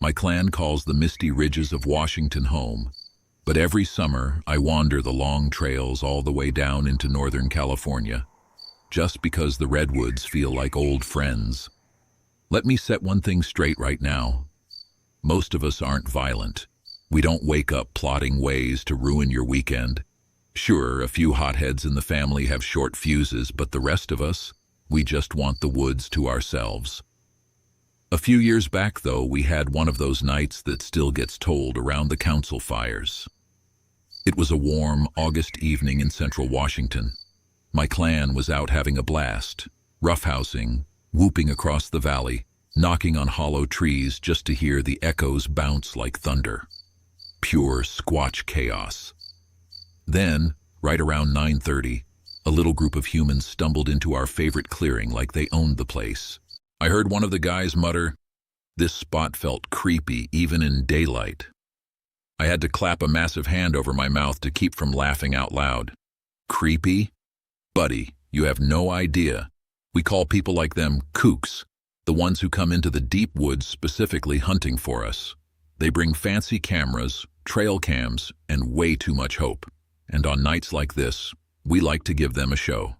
My clan calls the misty ridges of Washington home, but every summer I wander the long trails all the way down into Northern California, just because the redwoods feel like old friends. Let me set one thing straight right now. Most of us aren't violent. We don't wake up plotting ways to ruin your weekend. Sure, a few hotheads in the family have short fuses, but the rest of us, we just want the woods to ourselves. A few years back, though, we had one of those nights that still gets told around the council fires. It was a warm August evening in central Washington. My clan was out having a blast, roughhousing, whooping across the valley, knocking on hollow trees just to hear the echoes bounce like thunder. Pure squatch chaos. Then, right around 9:30, a little group of humans stumbled into our favorite clearing like they owned the place. I heard one of the guys mutter, "This spot felt creepy even in daylight." I had to clap a massive hand over my mouth to keep from laughing out loud. Creepy? Buddy, you have no idea. We call people like them kooks, the ones who come into the deep woods specifically hunting for us. They bring fancy cameras, trail cams, and way too much hope. And on nights like this, we like to give them a show.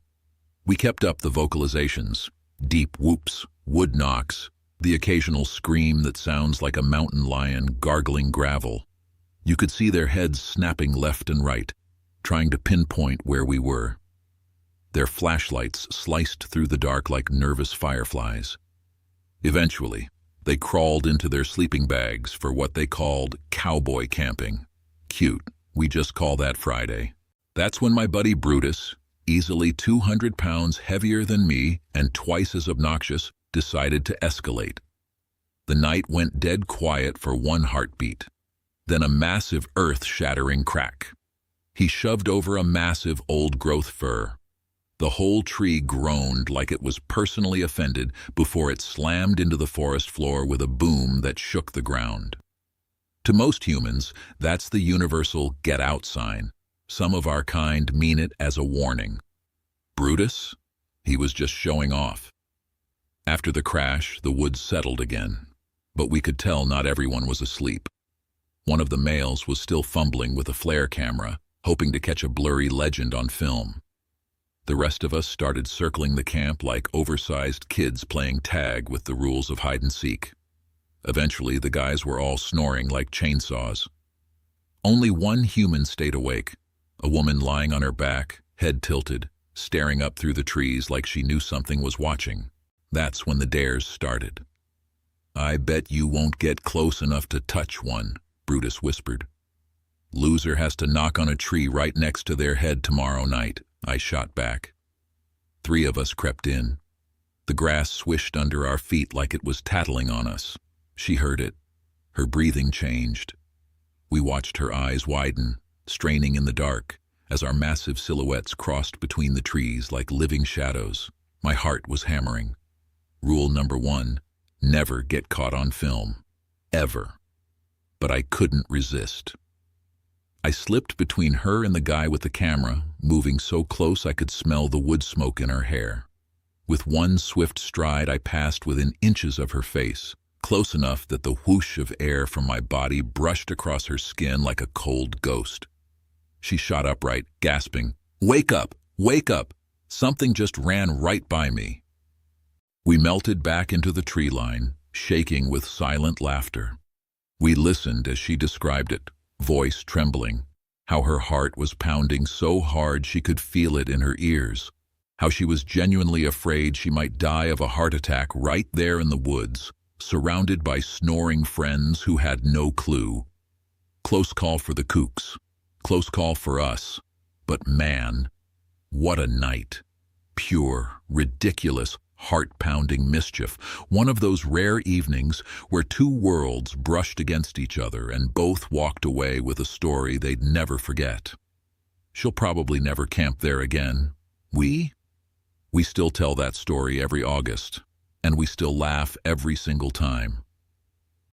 We kept up the vocalizations, deep whoops, wood knocks, the occasional scream that sounds like a mountain lion gargling gravel. You could see their heads snapping left and right, trying to pinpoint where we were. Their flashlights sliced through the dark like nervous fireflies. Eventually, they crawled into their sleeping bags for what they called cowboy camping. Cute, we just call that Friday. That's when my buddy Brutus, easily 200 pounds heavier than me and twice as obnoxious, decided to escalate. The night went dead quiet for one heartbeat. Then a massive earth-shattering crack. He shoved over a massive old-growth fir. The whole tree groaned like it was personally offended before it slammed into the forest floor with a boom that shook the ground. To most humans, that's the universal get out sign. Some of our kind mean it as a warning. Brutus? He was just showing off. After the crash, the woods settled again, but we could tell not everyone was asleep. One of the males was still fumbling with a flare camera, hoping to catch a blurry legend on film. The rest of us started circling the camp like oversized kids playing tag with the rules of hide and seek. Eventually, the guys were all snoring like chainsaws. Only one human stayed awake, a woman lying on her back, head tilted, staring up through the trees like she knew something was watching. That's when the dares started. "I bet you won't get close enough to touch one," Brutus whispered. "Loser has to knock on a tree right next to their head tomorrow night," I shot back. 3 of us crept in. The grass swished under our feet like it was tattling on us. She heard it. Her breathing changed. We watched her eyes widen, straining in the dark, as our massive silhouettes crossed between the trees like living shadows. My heart was hammering. Rule number 1, never get caught on film. Ever. But I couldn't resist. I slipped between her and the guy with the camera, moving so close I could smell the wood smoke in her hair. With one swift stride, I passed within inches of her face, close enough that the whoosh of air from my body brushed across her skin like a cold ghost. She shot upright, gasping, "Wake up! Wake up! Something just ran right by me." We melted back into the tree line, shaking with silent laughter. We listened as she described it, voice trembling, how her heart was pounding so hard she could feel it in her ears, how she was genuinely afraid she might die of a heart attack right there in the woods, surrounded by snoring friends who had no clue. Close call for the kooks, close call for us, but man, what a night. Pure, ridiculous, heart-pounding mischief, one of those rare evenings where 2 worlds brushed against each other and both walked away with a story they'd never forget. She'll probably never camp there again. We still tell that story every August, and we still laugh every single time.